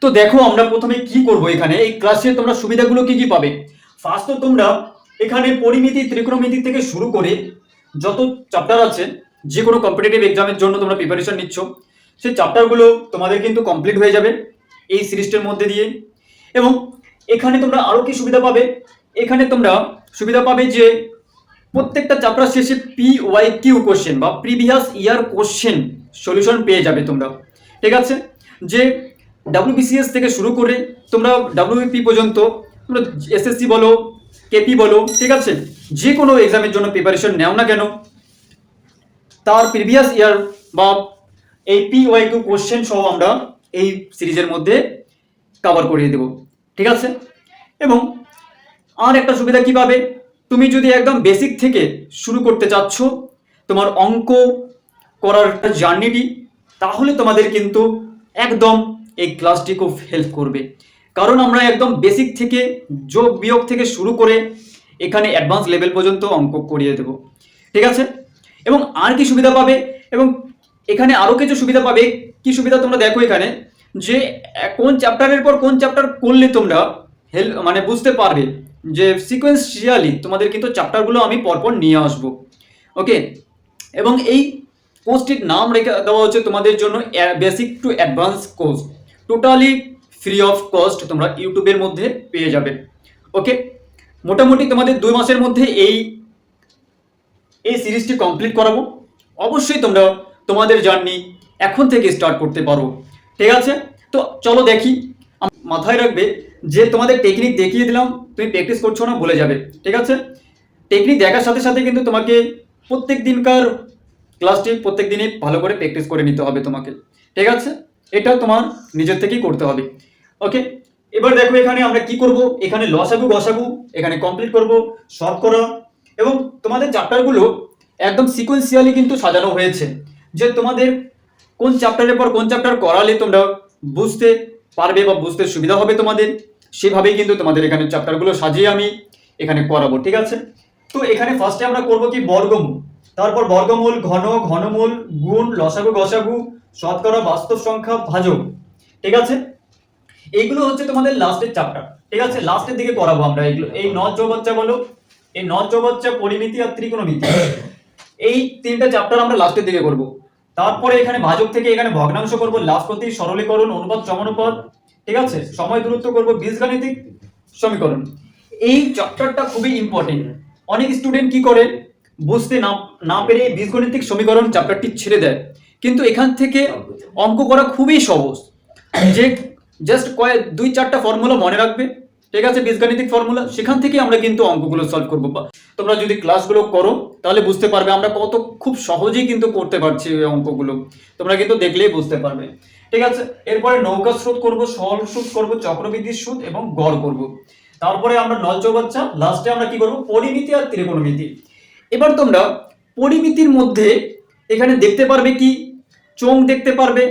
তো দেখো আমরা প্রথমে কি করব, এখানে এই ক্লাসে তোমরা সুবিধাগুলো কি কি পাবে। ফার্স্ট তো তোমরা এখানে পরিমিতি ত্রিকোণমিতি থেকে শুরু করে যত চ্যাপ্টার আছে, যে কোনো কম্পিটিটিভ এক্সামের জন্য তোমরা প্রিপারেশন নিচ্ছ, সেই চ্যাপ্টারগুলো তোমাদের কিন্তু কমপ্লিট হয়ে যাবে এই সিরিজটার মধ্যে দিয়ে। এবং এখানে তোমরা আরও কি সুবিধা পাবে, এখানে তোমরা সুবিধা পাবে যে প্রত্যেকটা চ্যাপ্টার শেষে PYQ কোশ্চেন বা প্রিভিয়াস ইয়ার কোশ্চেন সলিউশন পেয়ে যাবে তোমরা। ঠিক আছে, যে WBCS থেকে শুরু করে তোমরা WBP পর্যন্ত তোমরা SSC বলো, KP বলো, ঠিক আছে, যে কোনো এক্সামের জন্য প্রিপারেশন নেও না কেন, তার প্রিভিয়াস ইয়ার বা এই PYQ কোশ্চেন সহ আমরা এই সিরিজের মধ্যে কভার করিয়ে দেব। ঠিক আছে, এবং আর একটা সুবিধা কি পাবে, তুমি যদি একদম বেসিক থেকে শুরু করতে চাচ্ছ তোমার অঙ্ক করার জার্নিটি, তাহলে তোমাদের কিন্তু একদম এই ক্লাসটি খুব হেল্প করবে। কারণ আমরা একদম বেসিক থেকে যোগ বিয়োগ থেকে শুরু করে এখানে অ্যাডভান্স লেভেল পর্যন্ত অঙ্ক করিয়ে দেব। ঠিক আছে, এবং আর কি সুবিধা পাবে, এবং এখানে আরও কিছু সুবিধা পাবে। কি সুবিধা তোমরা দেখো এখানে, যে কোন চ্যাপ্টারের পর কোন চ্যাপ্টার করলে তোমরা মানে বুঝতে পারবে, যে সিকোয়েন্সিয়ালি তোমাদের কিন্তু চ্যাপ্টারগুলো আমি পরপর নিয়ে আসবো। ওকে, এবং এই কোর্সটির নাম রেখে দেওয়া হচ্ছে তোমাদের জন্য basic to advance course, totally free of cost তোমরা ইউটিউবের মধ্যে পেয়ে যাবে। ওকে, মোটামুটি তোমাদের 2 মাসের মধ্যে এই সিরিজটি কমপ্লিট করাবো। অবশ্যই তোমরা তোমাদের জার্নি এখন থেকে স্টার্ট করতে পারো। ঠিক আছে, তো চলো দেখি। মাথায় রাখবে যে তোমাদের টেকনিক দেখিয়ে দিলাম, তুমি প্র্যাকটিস করছো না বলে যাবে। ঠিক আছে, টেকনিক দেখার সাথে সাথে কিন্তু তোমাকে প্রত্যেক দিনকার ক্লাসটি প্রত্যেক দিনই ভালো করে প্র্যাকটিস করে নিতে হবে তোমাকে। ঠিক আছে, এটা তোমার নিজের থেকেই করতে হবে। ওকে, এবার দেখো এখানে আমরা কি করব, এখানে লসাগু গসাগু এখানে কমপ্লিট করব, শতকরা, এবং তোমাদের চ্যাপ্টারগুলো একদম সিকোয়েন্সিয়ালি কিন্তু সাজানো হয়েছে, যে তোমাদের কোন চ্যাপ্টারের পর কোন চ্যাপ্টার করালে তোমরা বুঝতে পারবে বা বুঝতে সুবিধা হবে তোমাদের, সেভাবেই কিন্তু তোমাদের এখানে চ্যাপ্টারগুলো সাজিয়ে আমি এখানে করাবো। ঠিক আছে, তো এখানে ফার্স্টে আমরা করব কি বর্গমূল, তারপর বর্গমূল, ঘনমূল, গুণ, লসাগু গসাগু, শতকরা, বাস্তব সংখ্যা, ভাজক। ঠিক আছে, এইগুলো হচ্ছে তোমাদের লাস্টের চ্যাপ্টার। ঠিক আছে, লাস্টের দিকে করাবো আমরা এগুলো। এই নজ চৌবাচ্চা বলো, এই নজ চৌবাচ্চা, পরিমিতি আর ত্রিকোণমিতি, এই 3টা চ্যাপ্টার আমরা লাস্টের দিকে করব। তারপরে এখানে ভাজক থেকে এখানে ভগ্নাংশ করব, লাভপতি, সরলীকরণ, অনুপাত, সমানুপাত। ঠিক আছে, সময় দূরত্ব করব, বীজগাণিতিক সমীকরণ। এই চ্যাপ্টারটা খুবই ইম্পর্টেন্ট। অনেক স্টুডেন্ট কি করে, বুঝতে না পেরে বীজগণিতিক সমীকরণ চ্যাপ্টারটি ছেড়ে দেয়, কিন্তু এখান থেকে অঙ্ক করা খুবই সহজ। যে জাস্ট 2-4টা ফর্মুলা মনে রাখবে, ঠিক আছে, বীজগাণিতিক ফর্মুলা, সেখান থেকে আমরা কিন্তু অঙ্কগুলো সলভ করবো। তোমরা যদি ক্লাসগুলো করো তাহলে বুঝতে পারবে আমরা কত খুব সহজেই কিন্তু করতে পারছি এই অঙ্কগুলো, তোমরা কিন্তু দেখলেই বুঝতে পারবে। ঠিক আছে, এরপরে নৌকা স্রোত করব, সরল সুদ করব, চক্রবৃদ্ধির সুদ এবং গড় করব। তারপরে আমরা নল চৌবাচ্চা, লাস্টে আমরা কি করব, পরিমিতি আর ত্রিকোণমিতি। এবার তোমরা পরিমিতির মধ্যে এখানে দেখতে পারবে কি, চোঙ দেখতে পারবে,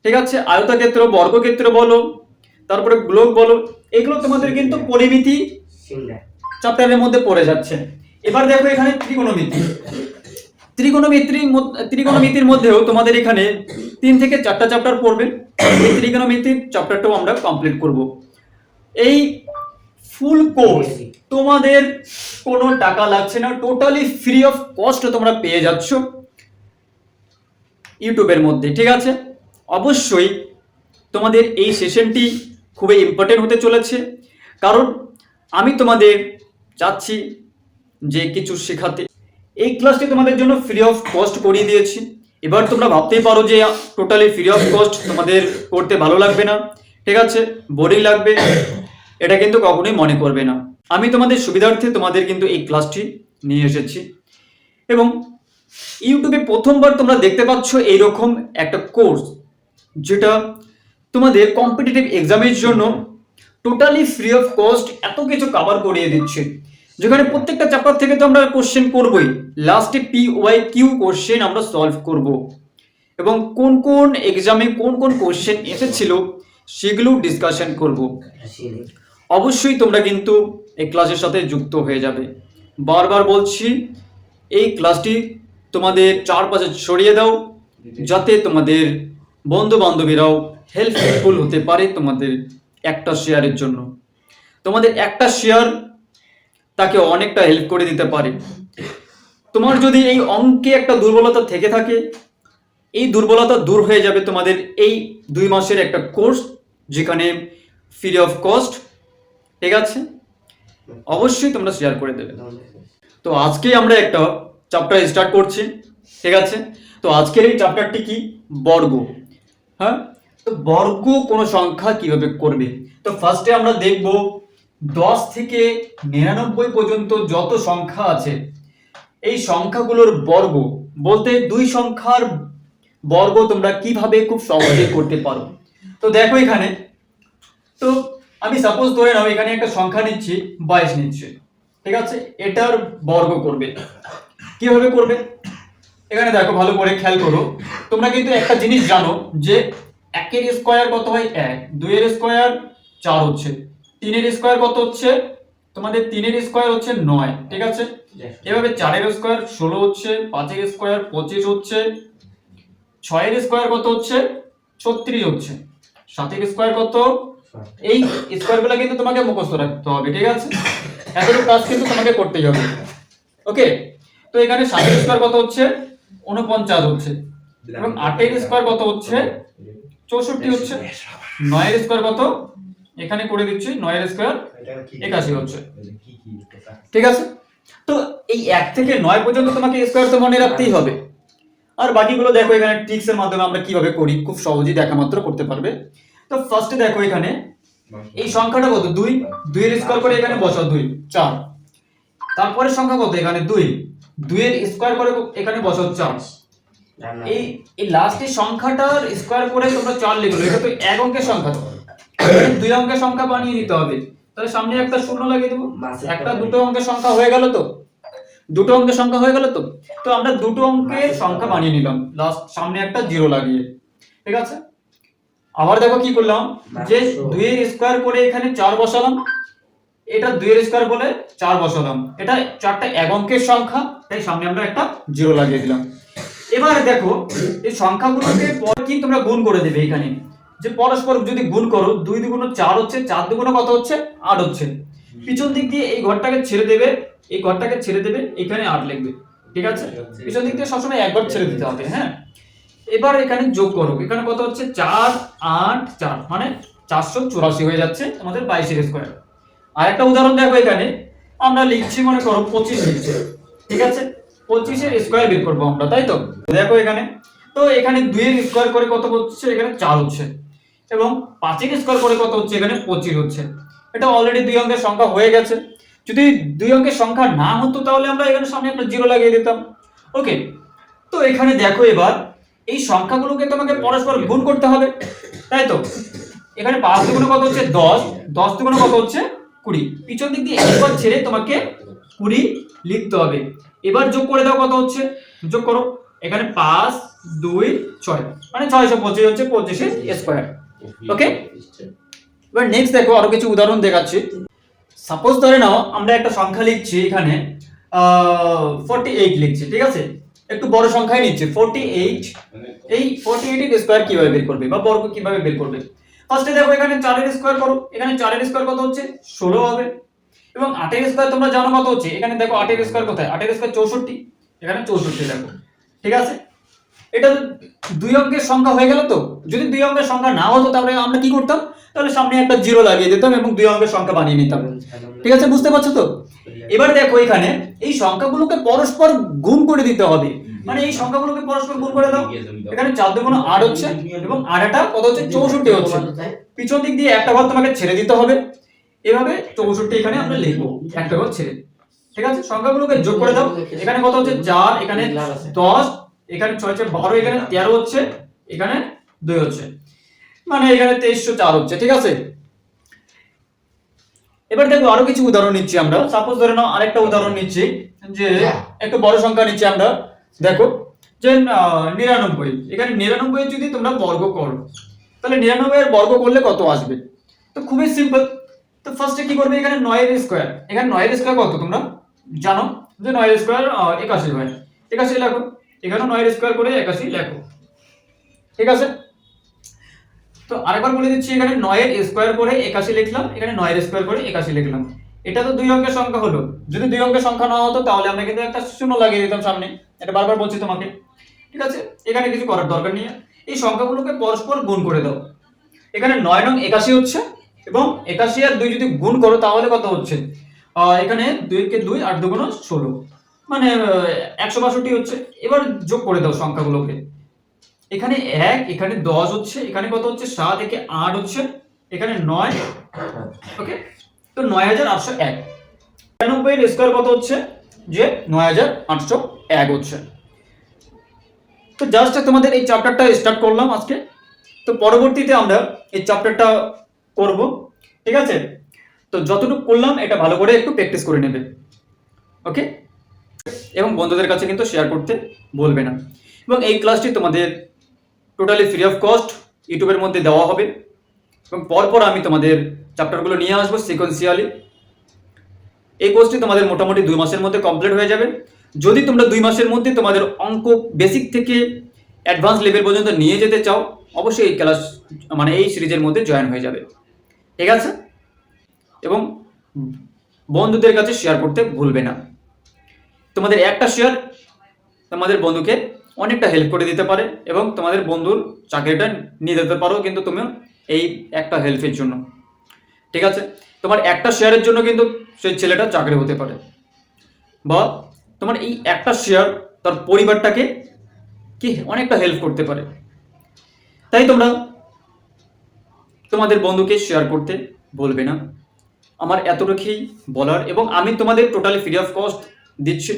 ঠিক আছে, আয়তক্ষেত্র, বর্গক্ষেত্র বলো, তারপরে গ্লোব বলো, এগুলো তোমাদের কিন্তু পরিমিতি চ্যাপ্টারের মধ্যে পড়ে যাচ্ছে। এবার দেখো এখানে ত্রিকোণমিতি, ত্রিকোণমিতির মধ্যেও তোমাদের এখানে 3 থেকে 4টা চ্যাপ্টার পড়বে। এই ত্রিকোণমিতির চ্যাপ্টারটাও আমরা কমপ্লিট করব। এই ফুল কোর্স তোমাদের কোনো টাকা লাগছে না, টোটালি ফ্রি অফ কস্ট তোমরা পেয়ে যাচ্ছ ইউটিউবের মধ্যে। ঠিক আছে, অবশ্যই তোমাদের এই সেশনটি খুবই ইম্পর্টেন্ট হতে চলেছে, কারণ আমি তোমাদের চাচ্ছি যে কিছু শেখাতে। এই ক্লাসটি তোমাদের জন্য ফ্রি অফ কস্ট করিয়ে দিয়েছি। এবার তোমরা ভাবতেই পারো যে টোটালি ফ্রি অফ কস্ট তোমাদের করতে ভালো লাগবে না, ঠিক আছে, বোরিং লাগবে, এটা কিন্তু কখনোই মনে করবে না। আমি তোমাদের সুবিধার্থে তোমাদের কিন্তু এই ক্লাসটি নিয়ে এসেছি, এবং ইউটিউবে প্রথমবার তোমরা দেখতে পাচ্ছ এইরকম একটা কোর্স, যেটা তোমাদের কম্পিটিটিভ এক্সামের জন্য টোটালি ফ্রি অফ কস্ট এত কিছু কভার করিয়ে দিচ্ছে, যেখানে প্রত্যেকটা চ্যাপ্টার থেকে তো আমরা কোশ্চেন করবই, লাস্টে PYQ কোশ্চেন আমরা সলভ করব, এবং কোন কোন এক্সামে কোন কোন কোশ্চেন এসেছিল সেগুলো ডিসকাশন করব। অবশ্যই তোমরা কিন্তু এই ক্লাসের সাথে যুক্ত হয়ে যাবে। বারবার বলছি, এই ক্লাসটি তোমাদের চারপাশে ছড়িয়ে দাও, যাতে তোমাদের বন্ধু বান্ধবীরাও হেল্পফুল হতে পারে তোমাদের একটা শেয়ারের জন্য। তোমাদের একটা শেয়ার তাকে অনেকটা হেল্প করে দিতে পারে। তোমার যদি এই অঙ্কে একটা দুর্বলতা থেকে থাকে, এই দুর্বলতা দূর হয়ে যাবে তোমাদের এই 2 মাসের একটা কোর্স, যেখানে ফ্রি অফ কস্ট। ঠিক আছে, অবশ্যই তোমরা শেয়ার করে দেবে। তো আজকে আমরা একটা চ্যাপ্টার স্টার্ট করছি। ঠিক আছে, তো আজকের এই চ্যাপ্টারটি কি? বর্গ। হ্যাঁ, তো বর্গ কোনো সংখ্যা কিভাবে করবে। তো ফার্স্টে আমরা দেখব 10 থেকে 99 পর্যন্ত যত সংখ্যা আছে, এই সংখ্যাগুলোর বর্গ বলতে 2 সংখ্যার বর্গ তোমরা কিভাবে খুব সহজে করতে পারো। তো দেখো এখানে, তো আমি সাপোজ ধরে নাও এখানে একটা সংখ্যা নিচ্ছি, 22 নিচ্ছি। ঠিক আছে, এটার বর্গ করবে। কিভাবে করবে? এখানে দেখো, ভালো করে খেয়াল করো। তোমরা কিন্তু একটা জিনিস জানো যে 1 এর স্কয়ার কত হয় 1, 2 এর স্কয়ার 4 হচ্ছে, 3 এর স্কয়ার কত হচ্ছে তোমাদের, 3 এর স্কয়ার হচ্ছে 9। ঠিক আছে, এভাবে 4 এর স্কয়ার 16 হচ্ছে, 5 এর স্কয়ার 25 হচ্ছে, 6 এর স্কয়ার কত হচ্ছে 36 হচ্ছে, 7 এর স্কয়ার কত। এই স্কয়ারগুলো কিন্তু তোমাকে মুখস্থ রাখতে হবে। ঠিক আছে, এতটুকু কাজ কিন্তু তোমাকে করতেই হবে। ওকে, তো এখানে 7 এর স্কয়ার কত হচ্ছে 49 হচ্ছে, এবং 8 এর স্কয়ার কত হচ্ছে 64 হচ্ছে, 9 এর স্কয়ার কত এখানে করে দিচ্ছি, 9 এর স্কয়ার 81 হচ্ছে। ঠিক আছে, তো এই 1 থেকে 9 পর্যন্ত তোমাকে স্কয়ার তো মনে রাখতেই হবে। আর বাকিগুলো দেখো এখানে ট্রিক্স এর মাধ্যমে আমরা কিভাবে করি, খুব সহজেই দেখা মাত্র করতে পারবে। তো ফার্স্টে দেখো এখানে এই সংখ্যাটা কত 2, 2 এর স্কয়ার করে এখানে বসাও 2, 4। তারপরে সংখ্যা কত এখানে 2, 2 এর স্কয়ার করে এখানে বসাও 4। এই এই লাস্টের সংখ্যাটার স্কয়ার করে তোমরা 4 লিখলো, এটা তো এক অঙ্কের সংখ্যা, তো 2 অঙ্কের সংখ্যা বানিয়ে নিতে হবে। তাহলে সামনে একটা শূন্য লাগিয়ে দেবো, একটা দুটো অঙ্কের সংখ্যা হয়ে গেল। তো দুটো অঙ্কের সংখ্যা হয়ে গেল। তো আমরা দুটো অঙ্কের সংখ্যা বানিয়ে নিলাম, লাস্ট সামনে একটা 0 লাগিয়ে। ঠিক আছে, আবার দেখো কি করলাম, যে 2 এর স্কয়ার করে এখানে 4 বসালাম, এটা 2 এর স্কয়ার বলে 4 বসালাম, এটা 4টা এক অঙ্কের সংখ্যা, তাই সামনে আমরা একটা 0 লাগিয়ে দিলাম। এবার দেখো এই সংখ্যাগুলোকে পরে কি তোমরা গুণ করে দেবে। এখানে যে পরস্পর যদি গুণ করো, 2 দুগুণ 4 হচ্ছে, 4 দুগুণ কত হচ্ছে 8 হচ্ছে। পিছন দিক দিয়ে এই ঘরটাকে ছেড়ে দেবে, এই ঘরটাকে ছেড়ে দেবে, এখানে 8 লিখবে। ঠিক আছে, পিছন দিক দিয়ে সবসময় একবার ছেড়ে দিতে হবে। হ্যাঁ, এবার এখানে যোগ করো, এখানে কত হচ্ছে 4 8 4 মানে 484 হয়ে যাচ্ছে আমাদের 22 এর স্কয়ার। আর একটা উদাহরণ দেখো, এখানে আমরা লিখছি মনে করো 25 লিখছি। ঠিক আছে, 25 এর স্কয়ার বের করব আমরা, তাই তো। দেখো এখানে, তো এখানে 2 এর স্কয়ার করে কত হচ্ছে এখানে 4 হচ্ছে, এবং 5 এর স্কয়ার করে কত হচ্ছে এখানে 25 হচ্ছে। এটা অলরেডি 2 অঙ্কের সংখ্যা হয়ে গেছে। যদি 2 অঙ্কের সংখ্যা না হতো তাহলে আমরা এখানে সামনে একটা 0 লাগিয়ে দিতাম। ওকে, তো এখানে দেখো এবার এই সংখ্যাগুলোকে তোমাকে পরস্পর গুণ করতে হবে, তাই তো। এখানে 5 দুগুণ কত হচ্ছে 10, 10 দুগুণ কত হচ্ছে 20, পিছন দিক দিয়ে একবার ছেড়ে তোমাকে 20 লিখতে হবে। এবার যোগ করে দাও, কত হচ্ছে যোগ করো, এখানে 5 2 6 মানে 625 হচ্ছে 25 এর স্কয়ার। ওকে, এবার নেক্সট দেখো আরো কিছু উদাহরণ দেখাচ্ছি। সাপোজ ধরে নাও আমরা একটা সংখ্যা লিখছি এখানে 48 লিখছি। ঠিক আছে, একটু বড় সংখ্যাই নিচ্ছি 48। এই 48 এর স্কয়ার কিভাবে বের করবে বা বর্গ কিভাবে বের করবে? ফার্স্টে দেখো এখানে 4 এর স্কয়ার করো, এখানে 4 এর স্কয়ার কত হচ্ছে 16 হবে, এবং 8 এর স্কয়ার তোমরা জানো কত হচ্ছে, এখানে দেখো 8 এর স্কয়ার কোথায়, 8 এর স্কয়ার 64, এখানে 64 দেখো। ঠিক আছে, এটা 2 অঙ্কের সংখ্যা হয়ে গেল। তো যদি 2 অঙ্কের সংখ্যা না হতো তাহলে আমরা কি করতাম, তাহলে সামনে একটা 0 লাগিয়ে দিতাম এবং 2 অঙ্কের সংখ্যা বানিয়ে নিতাম। ঠিক আছে, বুঝতে পারছো তো। এবার দেখো এখানে এই সংখ্যাগুলোকে পরস্পর গুণ করে দিতে হবে, মানে এই সংখ্যাগুলোকে পরস্পর গুণ করে দাও। এখানে 4 দুগুণ 8 হচ্ছে, এবং 8টা কত হচ্ছে 64 হচ্ছে। পিছন দিক দিয়ে একটা ঘর তোমাকে ছেড়ে দিতে হবে, এভাবে 64 এখানে আমরা লিখবো একটা ঘর ছেড়ে। ঠিক আছে, সংখ্যাগুলোকে যোগ করে দাও, এখানে কত হচ্ছে 4, এখানে 10, এখানে 6 6 12, এখানে 13 হচ্ছে, এখানে 2 হচ্ছে, মানে এখানে 2304 হচ্ছে। ঠিক আছে, এবার দেখো আরো কিছু উদাহরণ নিচ্ছি আমরা। সাপোজ ধরে নাও আরেকটা উদাহরণ নিচ্ছি, যে একটু বড় সংখ্যা নিচ্ছি আমরা। দেখো যে 99, এখানে 99 যদি তোমরা বর্গ করো, তাহলে 99 এর বর্গ করলে কত আসবে? তো খুবই সিম্পল। তো ফার্স্টে কি করবে, এখানে 9 এর স্কয়ার, এখানে 9 এর স্কয়ার কত তোমরা জানো, যে 9 এর স্কয়ার 81 হয়। 81 লেখো, এখানে 9 এর স্কয়ার করে 81 লেখো। ঠিক আছে, তো আরেকবার বলে দিচ্ছি, এখানে 9 এর স্কোয়ার করে 81 লিখলাম, এখানে 9 এর স্কোয়ার করে 81 লিখলাম। এটা তো দুই অঙ্কের সংখ্যা হলো। যদি দুই অঙ্কের সংখ্যা না হতো তাহলে আমরা কিন্তু একটা শূন্য লাগিয়ে দিতাম সামনে। এটা বারবার বলছি তোমাকে, ঠিক আছে? এখানে কিছু করার দরকার নেই। এই সংখ্যাগুলোকে পরস্পর গুণ করে দাও। এখানে 9 নং 81 হচ্ছে, এবং 81 আর 2 যদি গুণ করো তাহলে কত হচ্ছে? এখানে 2 কে 2 আর 2 গুণ 16, মানে 162 হচ্ছে। এবার যোগ করে দাও সংখ্যাগুলোকে। এখানে 1, এখানে 10 হচ্ছে, এখানে কত হচ্ছে? 7, একে 8 হচ্ছে, এখানে 9। ওকে, তো 9801। 96 এর স্কয়ার কত হচ্ছে? যে 9801 হচ্ছে। তো জাস্ট তোমাদের এই চ্যাপ্টারটা স্টার্ট করলাম আজকে। তো পরবর্তীতে আমরা এই চ্যাপ্টারটা করব, ঠিক আছে? তো যতটুকু করলাম এটা ভালো করে একটু প্র্যাকটিস করে নেবে, ওকে? এবং বন্ধুদের কাছে কিন্তু শেয়ার করতে ভুলবে না। এবং এই ক্লাসটি তোমাদের টোটালি ফ্রি অফ কস্ট ইউটিউবের মধ্যে দেওয়া হবে, এবং পরপর আমি তোমাদের চ্যাপ্টারগুলো নিয়ে আসবো সিকোয়েন্সিয়ালি। এই কোর্সটি তোমাদের মোটামুটি 2 মাসের মধ্যে কমপ্লিট হয়ে যাবে। যদি তোমরা 2 মাসের মধ্যে তোমাদের অঙ্ক বেসিক থেকে অ্যাডভান্স লেভেল পর্যন্ত নিয়ে যেতে চাও, অবশ্যই এই ক্লাস মানে এই সিরিজের মধ্যে জয়েন হয়ে যাবে, ঠিক আছে? এবং বন্ধুদের কাছে শেয়ার করতে ভুলবে না। তোমাদের একটা শেয়ার তোমাদের বন্ধুকে অনেকটা হেল্প করে দিতে পারে, এবং তোমাদের বন্ধুর চাকরিটা নিয়ে যেতে পারো কিন্তু তুমিও এই একটা হেল্পের জন্য, ঠিক আছে? তোমার একটা শেয়ারের জন্য কিন্তু সেই ছেলেটা চাকরি হতে পারে, বা তোমার এই একটা শেয়ার তার পরিবারটাকে কি অনেকটা হেল্প করতে পারে। তাই তোমরা তোমাদের বন্ধুকে শেয়ার করতে ভুলবে না। আমার এতটুকুই বলার, এবং আমি তোমাদের টোটালি ফ্রি অফ কস্ট দিচ্ছি,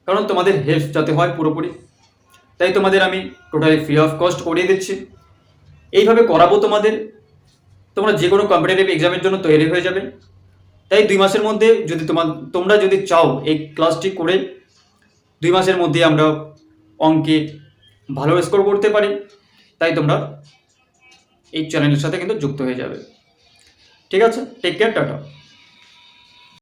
কারণ তোমাদের হেল্প যাতে হয় পুরোপুরি, তাই তোমাদের আমি টোটালি ফ্রি অফ কস্ট করিয়ে দিচ্ছি। এইভাবে করাবো তোমাদের, তোমরা যে কোনো কম্পিটিটিভ এক্সামের জন্য তৈরি হয়ে যাবে। তাই 2 মাসের মধ্যে যদি তোমরা যদি চাও এই ক্লাসটি করে 2 মাসের মধ্যে আমরা অঙ্কে ভালো স্কোর করতে পারি, তাই তোমরা এই চ্যানেলের সাথে কিন্তু যুক্ত হয়ে যাবে, ঠিক আছে? Take care, tata.